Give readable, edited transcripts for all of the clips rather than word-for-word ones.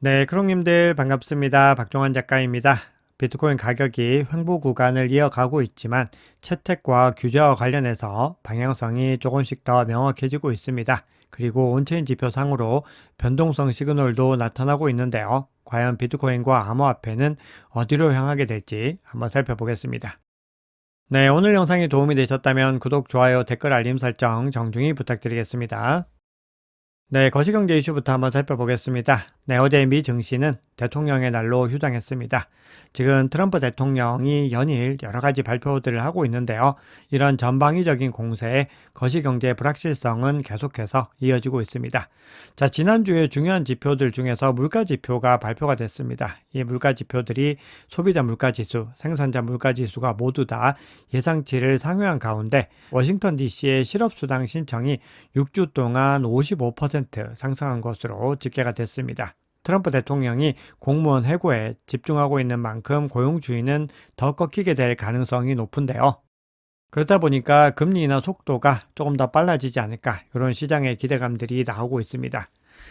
네, 크롱님들 반갑습니다. 박종환 작가입니다. 비트코인 가격이 횡보 구간을 이어가고 있지만 채택과 규제와 관련해서 방향성이 조금씩 더 명확해지고 있습니다. 그리고 온체인 지표상으로 변동성 시그널도 나타나고 있는데요. 과연 비트코인과 암호화폐는 어디로 향하게 될지 한번 살펴보겠습니다. 네, 오늘 영상이 도움이 되셨다면 구독, 좋아요, 댓글, 알림 설정 정중히 부탁드리겠습니다. 네, 거시경제 이슈부터 한번 살펴보겠습니다. 네, 어제 미 증시는 대통령의 날로 휴장했습니다. 지금 트럼프 대통령이 연일 여러 가지 발표들을 하고 있는데요. 이런 전방위적인 공세에 거시경제의 불확실성은 계속해서 이어지고 있습니다. 자, 지난주에 중요한 지표들 중에서 물가 지표가 발표가 됐습니다. 이 물가 지표들이 소비자 물가 지수, 생산자 물가 지수가 모두 다 예상치를 상회한 가운데 워싱턴 DC의 실업수당 신청이 6주 동안 55% 상승한 것으로 집계가 됐습니다. 트럼프 대통령이 공무원 해고에 집중하고 있는 만큼 고용주의는 더 꺾이게 될 가능성이 높은데요. 그렇다 보니까 금리 인하 속도가 조금 더 빨라지지 않을까 이런 시장의 기대감들이 나오고 있습니다.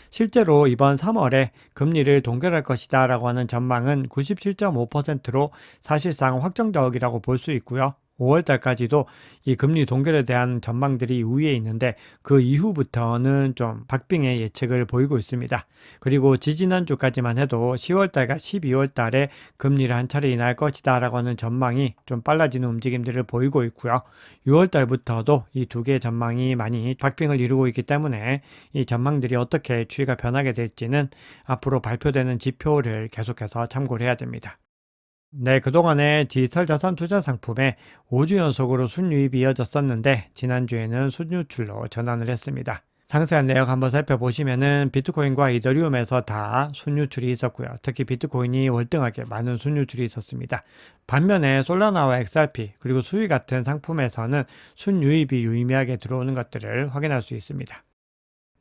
실제로 이번 3월에 금리를 동결할 것이다 라고 하는 전망은 97.5%로 사실상 확정적이라고 볼 수 있고요. 5월 달까지도 이 금리 동결에 대한 전망들이 우위에 있는데 그 이후부터는 좀 박빙의 예측을 보이고 있습니다. 그리고 지지난주까지만 해도 10월 달과 12월 달에 금리를 한 차례 인하할 것이다 라고 하는 전망이 좀 빨라지는 움직임들을 보이고 있고요. 6월 달부터도 이 두 개의 전망이 많이 박빙을 이루고 있기 때문에 이 전망들이 어떻게 추이가 변하게 될지는 앞으로 발표되는 지표를 계속해서 참고를 해야 됩니다. 네, 그동안에 디지털 자산 투자 상품에 5주 연속으로 순유입이 이어졌었는데 지난주에는 순유출로 전환을 했습니다. 상세한 내용 한번 살펴보시면은 비트코인과 이더리움에서 다 순유출이 있었고요. 특히 비트코인이 월등하게 많은 순유출이 있었습니다. 반면에 솔라나와 XRP 그리고 수위 같은 상품에서는 순유입이 유의미하게 들어오는 것들을 확인할 수 있습니다.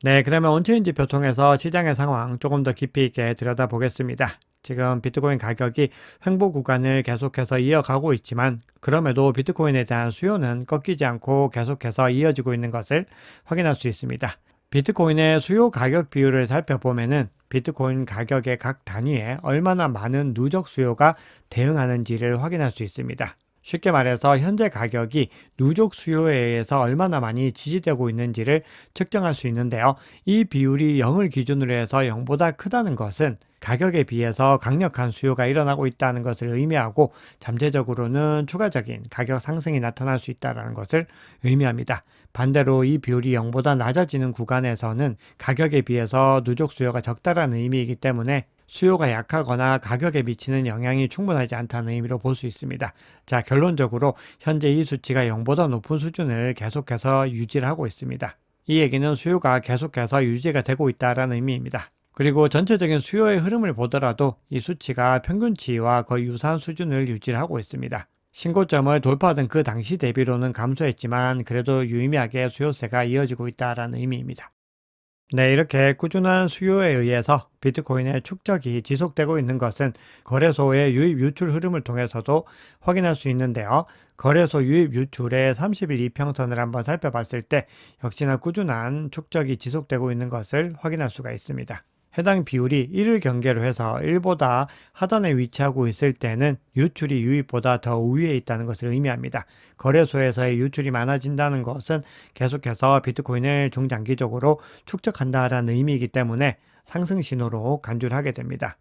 네, 그러면 온체인 지표 통해서 시장의 상황 조금 더 깊이 있게 들여다보겠습니다. 지금 비트코인 가격이 횡보 구간을 계속해서 이어가고 있지만 그럼에도 비트코인에 대한 수요는 꺾이지 않고 계속해서 이어지고 있는 것을 확인할 수 있습니다. 비트코인의 수요 가격 비율을 살펴보면은 비트코인 가격의 각 단위에 얼마나 많은 누적 수요가 대응하는지를 확인할 수 있습니다. 쉽게 말해서 현재 가격이 누적 수요에 의해서 얼마나 많이 지지되고 있는지를 측정할 수 있는데요. 이 비율이 0을 기준으로 해서 0보다 크다는 것은 가격에 비해서 강력한 수요가 일어나고 있다는 것을 의미하고 잠재적으로는 추가적인 가격 상승이 나타날 수 있다는 것을 의미합니다. 반대로 이 비율이 0보다 낮아지는 구간에서는 가격에 비해서 누적 수요가 적다라는 의미이기 때문에 수요가 약하거나 가격에 미치는 영향이 충분하지 않다는 의미로 볼 수 있습니다. 자, 결론적으로 현재 이 수치가 0보다 높은 수준을 계속해서 유지를 하고 있습니다. 이 얘기는 수요가 계속해서 유지가 되고 있다는 의미입니다. 그리고 전체적인 수요의 흐름을 보더라도 이 수치가 평균치와 거의 유사한 수준을 유지하고 있습니다. 신고점을 돌파하던 그 당시 대비로는 감소했지만 그래도 유의미하게 수요세가 이어지고 있다는 의미입니다. 네, 이렇게 꾸준한 수요에 의해서 비트코인의 축적이 지속되고 있는 것은 거래소의 유입 유출 흐름을 통해서도 확인할 수 있는데요. 거래소 유입 유출의 30일 이평선을 한번 살펴봤을 때 역시나 꾸준한 축적이 지속되고 있는 것을 확인할 수가 있습니다. 해당 비율이 1을 경계로 해서 1보다 하단에 위치하고 있을 때는 유출이 유입보다 더 우위에 있다는 것을 의미합니다. 거래소에서의 유출이 많아진다는 것은 계속해서 비트코인을 중장기적으로 축적한다라는 의미이기 때문에 상승 신호로 간주를 하게 됩니다.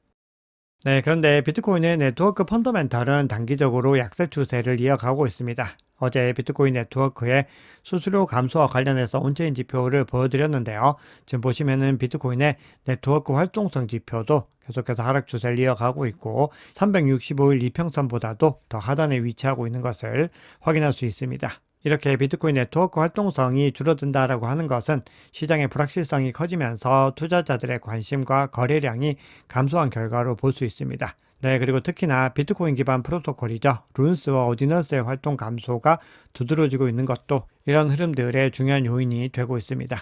네, 그런데 비트코인의 네트워크 펀더멘탈은 단기적으로 약세 추세를 이어가고 있습니다. 어제 비트코인 네트워크의 수수료 감소와 관련해서 온체인 지표를 보여드렸는데요. 지금 보시면은 비트코인의 네트워크 활동성 지표도 계속해서 하락 추세를 이어가고 있고 365일 이평선보다도 더 하단에 위치하고 있는 것을 확인할 수 있습니다. 이렇게 비트코인 네트워크 활동성이 줄어든다라고 하는 것은 시장의 불확실성이 커지면서 투자자들의 관심과 거래량이 감소한 결과로 볼 수 있습니다. 네, 그리고 특히나 비트코인 기반 프로토콜이죠. 룬스와 오디너스의 활동 감소가 두드러지고 있는 것도 이런 흐름들의 중요한 요인이 되고 있습니다.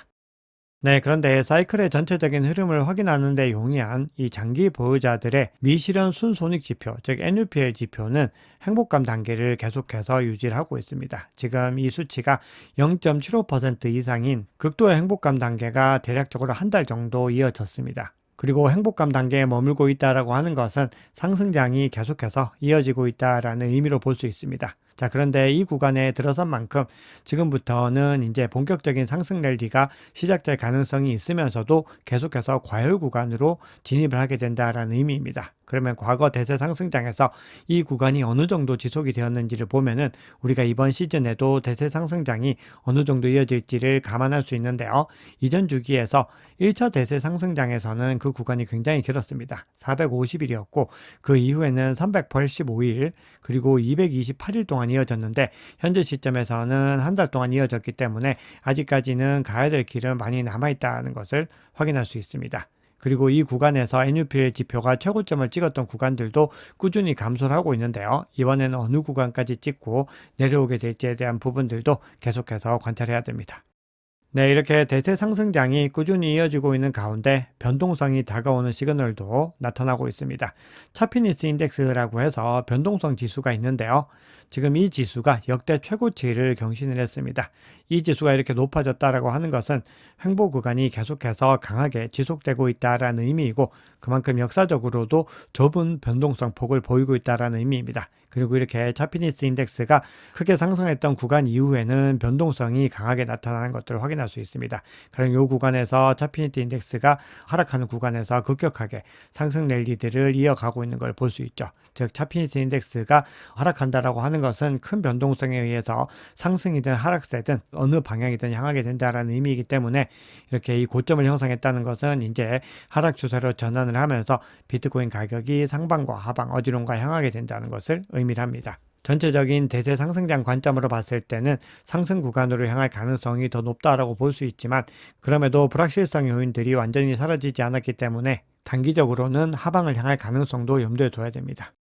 네, 그런데 사이클의 전체적인 흐름을 확인하는 데 용이한 이 장기 보유자들의 미실현 순손익 지표, 즉 NUPL 지표는 행복감 단계를 계속해서 유지하고 있습니다. 지금 이 수치가 0.75% 이상인 극도의 행복감 단계가 대략적으로 한 달 정도 이어졌습니다. 그리고 행복감 단계에 머물고 있다라고 하는 것은 상승장이 계속해서 이어지고 있다라는 의미로 볼 수 있습니다. 자, 그런데 이 구간에 들어선 만큼 지금부터는 이제 본격적인 상승 랠리가 시작될 가능성이 있으면서도 계속해서 과열 구간으로 진입을 하게 된다라는 의미입니다. 그러면 과거 대세 상승장에서 이 구간이 어느 정도 지속이 되었는지를 보면은 우리가 이번 시즌에도 대세 상승장이 어느 정도 이어질지를 감안할 수 있는데요. 이전 주기에서 1차 대세 상승장에서는 그 구간이 굉장히 길었습니다. 450일이었고 그 이후에는 385일 그리고 228일 동안 이어졌는데 현재 시점에서는 한 달 동안 이어졌기 때문에 아직까지는 가야 될 길은 많이 남아있다는 것을 확인할 수 있습니다. 그리고 이 구간에서 NUPL 지표가 최고점을 찍었던 구간들도 꾸준히 감소를 하고 있는데요. 이번에는 어느 구간까지 찍고 내려오게 될지에 대한 부분들도 계속해서 관찰해야 됩니다. 네, 이렇게 대세 상승장이 꾸준히 이어지고 있는 가운데 변동성이 다가오는 시그널도 나타나고 있습니다. 차피니스 인덱스라고 해서 변동성 지수가 있는데요. 지금 이 지수가 역대 최고치를 경신을 했습니다. 이 지수가 이렇게 높아졌다라고 하는 것은 횡보 구간이 계속해서 강하게 지속되고 있다라는 의미이고 그만큼 역사적으로도 좁은 변동성 폭을 보이고 있다라는 의미입니다. 그리고 이렇게 차피니스 인덱스가 크게 상승했던 구간 이후에는 변동성이 강하게 나타나는 것들을 확인할 수 있습니다. 그럼 이 구간에서 차피니스 인덱스가 하락하는 구간에서 급격하게 상승 랠리들을 이어가고 있는 걸 볼 수 있죠. 즉 차피니스 인덱스가 하락한다라고 하는 것은 큰 변동성에 의해서 상승이든 하락세든 어느 방향이든 향하게 된다라는 의미이기 때문에 이렇게 이 고점을 형성했다는 것은 이제 하락 추세로 전환을 하면서 비트코인 가격이 상방과 하방 어디론가 향하게 된다는 것을 의미를 합니다. 전체적인 대세 상승장 관점으로 봤을 때는 상승 구간으로 향할 가능성이 더 높다라고 볼 수 있지만 그럼에도 불확실성 요인들이 완전히 사라지지 않았기 때문에 단기적으로는 하방을 향할 가능성도 염두에 둬야 됩니다.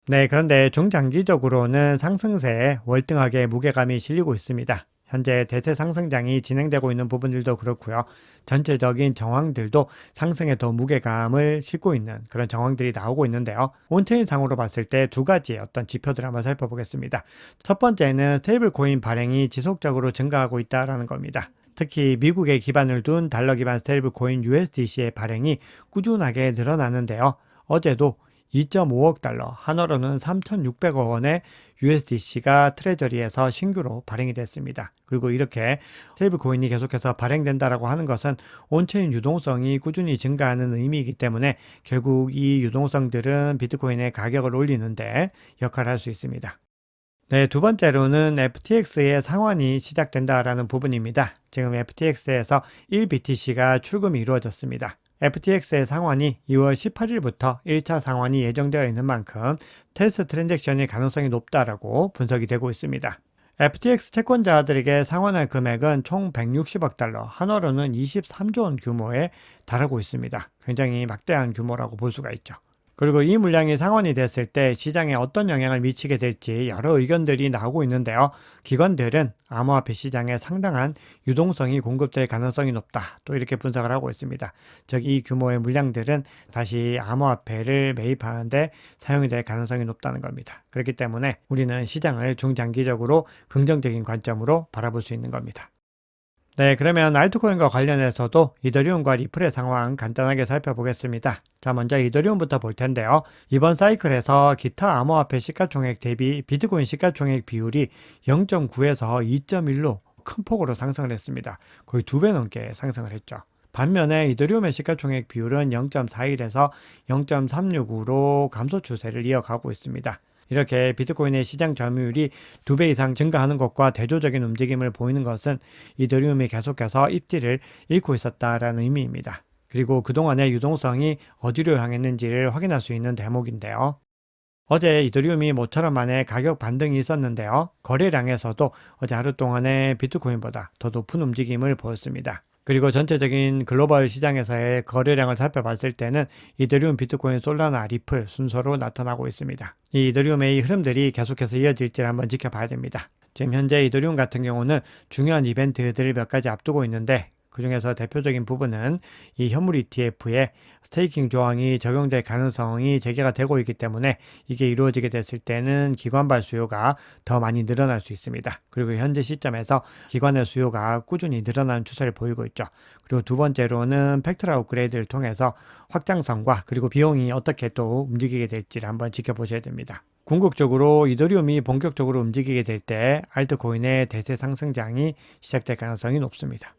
네, 그런데 중장기적으로는 상승세에 월등하게 무게감이 실리고 있습니다. 현재 대세 상승장이 진행되고 있는 부분들도 그렇고요. 전체적인 정황들도 상승에 더 무게감을 싣고 있는 그런 정황들이 나오고 있는데요. 온체인 상으로 봤을 때 두 가지의 어떤 지표들을 한번 살펴보겠습니다. 첫 번째는 스테이블 코인 발행이 지속적으로 증가하고 있다는 겁니다. 특히 미국에 기반을 둔 달러 기반 스테이블 코인 USDC의 발행이 꾸준하게 늘어나는데요. 어제도 2.5억 달러, 한화로는 3,600억 원의 USDC가 트레저리에서 신규로 발행이 됐습니다. 그리고 이렇게 스테이블 코인이 계속해서 발행된다라고 하는 것은 온체인 유동성이 꾸준히 증가하는 의미이기 때문에 결국 이 유동성들은 비트코인의 가격을 올리는데 역할을 할 수 있습니다. 네, 두 번째로는 FTX의 상환이 시작된다라는 부분입니다. 지금 FTX에서 1BTC가 출금이 이루어졌습니다. FTX의 상환이 2월 18일부터 1차 상환이 예정되어 있는 만큼 테스트 트랜잭션일 가능성이 높다라고 분석이 되고 있습니다. FTX 채권자들에게 상환할 금액은 총 160억 달러, 한화로는 23조 원 규모에 달하고 있습니다. 굉장히 막대한 규모라고 볼 수가 있죠. 그리고 이 물량이 상환이 됐을 때 시장에 어떤 영향을 미치게 될지 여러 의견들이 나오고 있는데요. 기관들은 암호화폐 시장에 상당한 유동성이 공급될 가능성이 높다. 또 이렇게 분석을 하고 있습니다. 즉 이 규모의 물량들은 다시 암호화폐를 매입하는데 사용이 될 가능성이 높다는 겁니다. 그렇기 때문에 우리는 시장을 중장기적으로 긍정적인 관점으로 바라볼 수 있는 겁니다. 네, 그러면 알트코인과 관련해서도 이더리움과 리플의 상황 간단하게 살펴보겠습니다. 자, 먼저 이더리움부터 볼 텐데요. 이번 사이클에서 기타 암호화폐 시가총액 대비 비트코인 시가총액 비율이 0.9에서 2.1로 큰 폭으로 상승을 했습니다. 거의 2배 넘게 상승을 했죠. 반면에 이더리움의 시가총액 비율은 0.41에서 0.36으로 감소 추세를 이어가고 있습니다. 이렇게 비트코인의 시장 점유율이 2배 이상 증가하는 것과 대조적인 움직임을 보이는 것은 이더리움이 계속해서 입지를 잃고 있었다라는 의미입니다. 그리고 그동안의 유동성이 어디로 향했는지를 확인할 수 있는 대목인데요. 어제 이더리움이 모처럼 만에 가격 반등이 있었는데요. 거래량에서도 어제 하루 동안에 비트코인보다 더 높은 움직임을 보였습니다. 그리고 전체적인 글로벌 시장에서의 거래량을 살펴봤을 때는 이더리움, 비트코인, 솔라나, 리플 순서로 나타나고 있습니다. 이 이더리움의 이 흐름들이 계속해서 이어질지를 한번 지켜봐야 됩니다. 지금 현재 이더리움 같은 경우는 중요한 이벤트들을 몇 가지 앞두고 있는데 그중에서 대표적인 부분은 이 현물 ETF에 스테이킹 조항이 적용될 가능성이 제기가 되고 있기 때문에 이게 이루어지게 됐을 때는 기관발 수요가 더 많이 늘어날 수 있습니다. 그리고 현재 시점에서 기관의 수요가 꾸준히 늘어나는 추세를 보이고 있죠. 그리고 두 번째로는 팩트라 업그레이드를 통해서 확장성과 그리고 비용이 어떻게 또 움직이게 될지를 한번 지켜보셔야 됩니다. 궁극적으로 이더리움이 본격적으로 움직이게 될 때 알트코인의 대세 상승장이 시작될 가능성이 높습니다.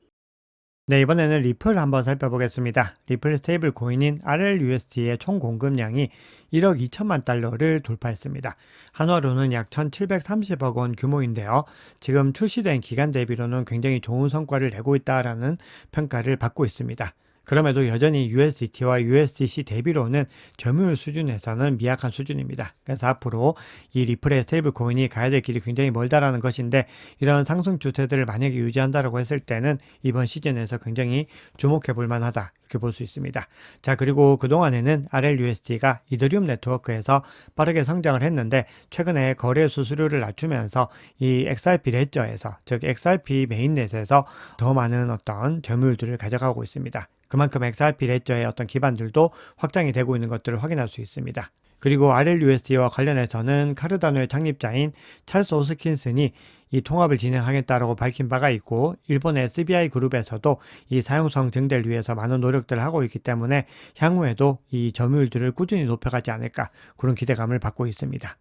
네, 이번에는 리플 한번 살펴보겠습니다. 리플 스테이블 코인인 RLUSD의 총 공급량이 1억 2천만 달러를 돌파했습니다. 한화로는 약 1,730억 원 규모인데요. 지금 출시된 기간 대비로는 굉장히 좋은 성과를 내고 있다라는 평가를 받고 있습니다. 그럼에도 여전히 USDT와 USDC 대비로는 점유율 수준에서는 미약한 수준입니다. 그래서 앞으로 이 리플의 스테이블 코인이 가야 될 길이 굉장히 멀다라는 것인데, 이런 상승 추세들을 만약에 유지한다라고 했을 때는 이번 시즌에서 굉장히 주목해 볼 만하다, 이렇게 볼 수 있습니다. 자, 그리고 그동안에는 RLUSD가 이더리움 네트워크에서 빠르게 성장을 했는데, 최근에 거래 수수료를 낮추면서 이 XRP 레저에서, 즉 XRP 메인넷에서 더 많은 어떤 점유율들을 가져가고 있습니다. 그만큼 XRP 레저의 어떤 기반들도 확장이 되고 있는 것들을 확인할 수 있습니다. 그리고 RLUSD와 관련해서는 카르다노의 창립자인 찰스 호스킨슨이 이 통합을 진행하겠다라고 밝힌 바가 있고, 일본의 SBI 그룹에서도 이 사용성 증대를 위해서 많은 노력들을 하고 있기 때문에 향후에도 이 점유율들을 꾸준히 높여가지 않을까, 그런 기대감을 받고 있습니다.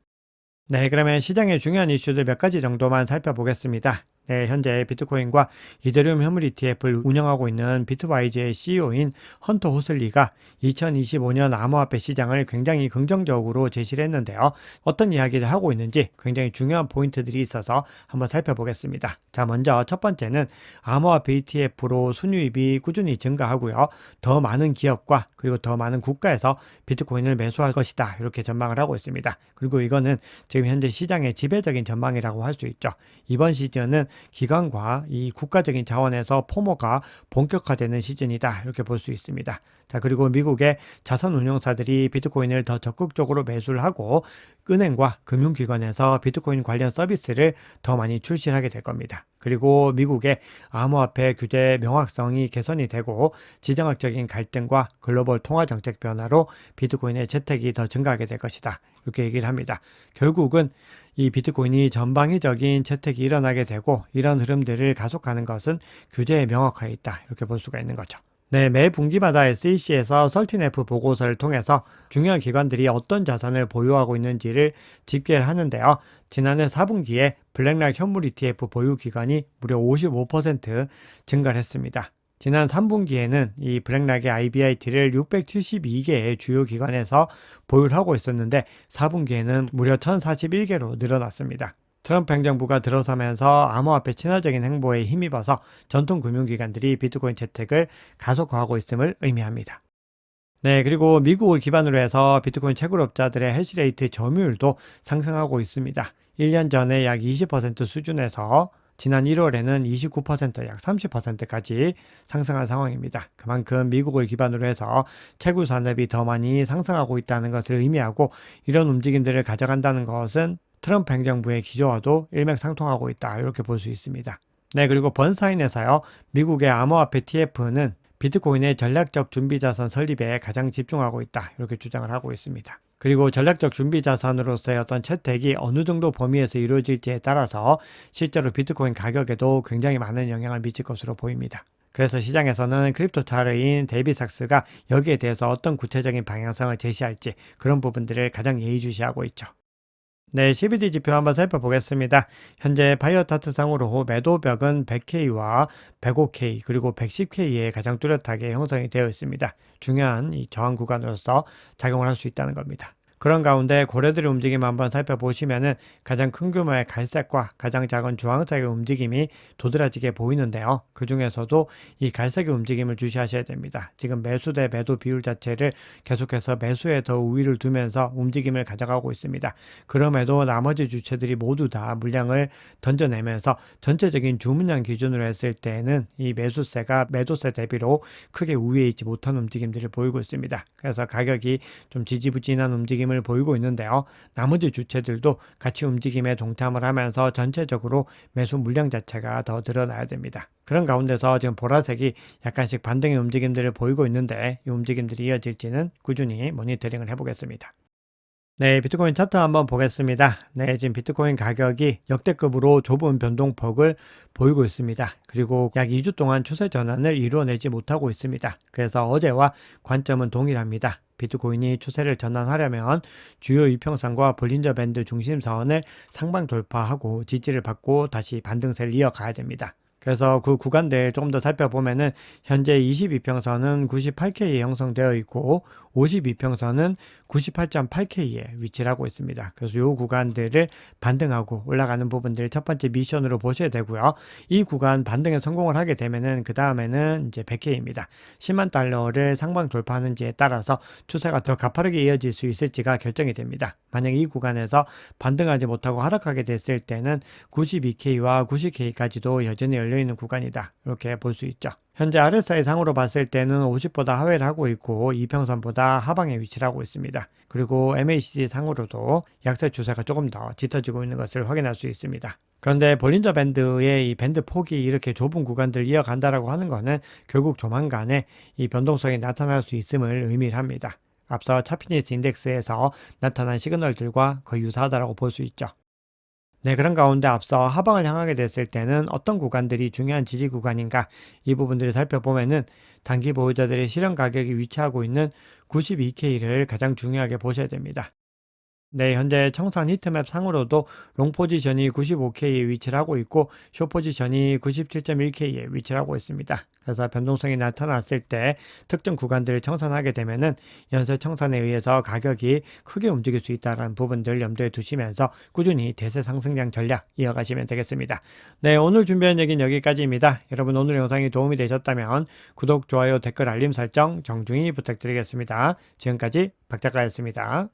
네, 그러면 시장의 중요한 이슈들 몇 가지 정도만 살펴보겠습니다. 네, 현재 비트코인과 이더리움 현물 ETF를 운영하고 있는 비트와이즈의 CEO인 헌터 호슬리가 2025년 암호화폐 시장을 굉장히 긍정적으로 제시를 했는데요. 어떤 이야기를 하고 있는지 굉장히 중요한 포인트들이 있어서 한번 살펴보겠습니다. 자, 먼저 첫 번째는 암호화폐 ETF로 순이익이 꾸준히 증가하고요. 더 많은 기업과 그리고 더 많은 국가에서 비트코인을 매수할 것이다, 이렇게 전망을 하고 있습니다. 그리고 이거는 지금 현재 시장의 지배적인 전망이라고 할 수 있죠. 이번 시즌은 기관과 이 국가적인 차원에서 포모가 본격화되는 시즌이다, 이렇게 볼 수 있습니다. 자, 그리고 미국의 자선 운용사들이 비트코인을 더 적극적으로 매수를 하고 은행과 금융기관에서 비트코인 관련 서비스를 더 많이 출시하게 될 겁니다. 그리고 미국의 암호화폐 규제 명확성이 개선이 되고 지정학적인 갈등과 글로벌 통화 정책 변화로 비트코인의 채택이 더 증가하게 될 것이다, 이렇게 얘기를 합니다. 결국은 이 비트코인이 전방위적인 채택이 일어나게 되고, 이런 흐름들을 가속하는 것은 규제의 명확화에 있다, 이렇게 볼 수가 있는 거죠. 네, 매 분기마다 SEC에서 13F 보고서를 통해서 중요한 기관들이 어떤 자산을 보유하고 있는지를 집계를 하는데요. 지난해 4분기에 블랙락 현물 ETF 보유 기간이 무려 55% 증가를 했습니다. 지난 3분기에는 이 블랙락의 IBIT를 672개의 주요 기관에서 보유를 하고 있었는데 4분기에는 무려 1041개로 늘어났습니다. 트럼프 행정부가 들어서면서 암호화폐 친화적인 행보에 힘입어서 전통 금융기관들이 비트코인 채택을 가속화하고 있음을 의미합니다. 네, 그리고 미국을 기반으로 해서 비트코인 채굴업자들의 해시레이트 점유율도 상승하고 있습니다. 1년 전에 약 20% 수준에서 지난 1월에는 29%, 약 30%까지 상승한 상황입니다. 그만큼 미국을 기반으로 해서 채굴 산업이 더 많이 상승하고 있다는 것을 의미하고, 이런 움직임들을 가져간다는 것은 트럼프 행정부의 기조와도 일맥상통하고 있다, 이렇게 볼 수 있습니다. 네, 그리고 번사인에서요, 미국의 암호화폐 TF는 비트코인의 전략적 준비자산 설립에 가장 집중하고 있다, 이렇게 주장을 하고 있습니다. 그리고 전략적 준비자산으로서의 어떤 채택이 어느 정도 범위에서 이루어질지에 따라서 실제로 비트코인 가격에도 굉장히 많은 영향을 미칠 것으로 보입니다. 그래서 시장에서는 크립토 차르인 데이비삭스가 여기에 대해서 어떤 구체적인 방향성을 제시할지, 그런 부분들을 가장 예의주시하고 있죠. 네, CBD 지표 한번 살펴보겠습니다. 현재 바이오타트상으로 매도벽은 100K와 105K 그리고 110K에 가장 뚜렷하게 형성이 되어 있습니다. 중요한 이 저항 구간으로서 작용을 할 수 있다는 겁니다. 그런 가운데 고래들의 움직임 한번 살펴보시면은 가장 큰 규모의 갈색과 가장 작은 주황색의 움직임이 도드라지게 보이는데요. 그 중에서도 이 갈색의 움직임을 주시하셔야 됩니다. 지금 매수 대 매도 비율 자체를 계속해서 매수에 더 우위를 두면서 움직임을 가져가고 있습니다. 그럼에도 나머지 주체들이 모두 다 물량을 던져내면서 전체적인 주문량 기준으로 했을 때는 이 매수세가 매도세 대비로 크게 우위에 있지 못한 움직임들을 보이고 있습니다. 그래서 가격이 좀 지지부진한 움직임 움직임을 보이고 있는데요. 나머지 주체들도 같이 움직임에 동참을 하면서 전체적으로 매수 물량 자체가 더 늘어나야 됩니다. 그런 가운데서 지금 보라색이 약간씩 반등의 움직임들을 보이고 있는데 이 움직임들이 이어질지는 꾸준히 모니터링을 해보겠습니다. 네, 비트코인 차트 한번 보겠습니다. 네, 지금 비트코인 가격이 역대급으로 좁은 변동폭을 보이고 있습니다. 그리고 약 2주 동안 추세 전환을 이루어내지 못하고 있습니다. 그래서 어제와 관점은 동일합니다. 비트코인이 추세를 전환하려면 주요 이평선과 볼린저 밴드 중심선을 상방 돌파하고 지지를 받고 다시 반등세를 이어가야 됩니다. 그래서 그 구간들 조금 더 살펴보면은 현재 22평선은 98K에 형성되어 있고 52평선은 98.8K에 위치를 하고 있습니다. 그래서 이 구간들을 반등하고 올라가는 부분들 첫 번째 미션으로 보셔야 되고요. 이 구간 반등에 성공을 하게 되면은 그 다음에는 이제 100K입니다. 10만 달러를 상방 돌파하는지에 따라서 추세가 더 가파르게 이어질 수 있을지가 결정이 됩니다. 만약 이 구간에서 반등하지 못하고 하락하게 됐을 때는 92K와 90K까지도 여전히 열려있는 구간이다. 이렇게 볼 수 있죠. 현재 RSI 상으로 봤을 때는 50보다 하회를 하고 있고 이평선보다 하방에 위치를 하고 있습니다. 그리고 MACD 상으로도 약세 추세가 조금 더 짙어지고 있는 것을 확인할 수 있습니다. 그런데 볼린저 밴드의 이 밴드 폭이 이렇게 좁은 구간들을 이어간다라고 하는 것은 결국 조만간에 이 변동성이 나타날 수 있음을 의미를 합니다. 앞서 차피니스 인덱스에서 나타난 시그널들과 거의 유사하다고 볼 수 있죠. 네, 그런 가운데 앞서 하방을 향하게 됐을 때는 어떤 구간들이 중요한 지지 구간인가 이 부분들을 살펴보면은 단기 보유자들의 실현 가격이 위치하고 있는 92K를 가장 중요하게 보셔야 됩니다. 네, 현재 청산 히트맵 상으로도 롱 포지션이 95K에 위치를 하고 있고 숏 포지션이 97.1K에 위치를 하고 있습니다. 그래서 변동성이 나타났을 때 특정 구간들을 청산하게 되면은 연쇄 청산에 의해서 가격이 크게 움직일 수 있다는 부분들 염두에 두시면서 꾸준히 대세 상승량 전략 이어가시면 되겠습니다. 네, 오늘 준비한 얘기는 여기까지입니다. 여러분 오늘 영상이 도움이 되셨다면 구독, 좋아요, 댓글, 알림 설정 정중히 부탁드리겠습니다. 지금까지 박 작가였습니다.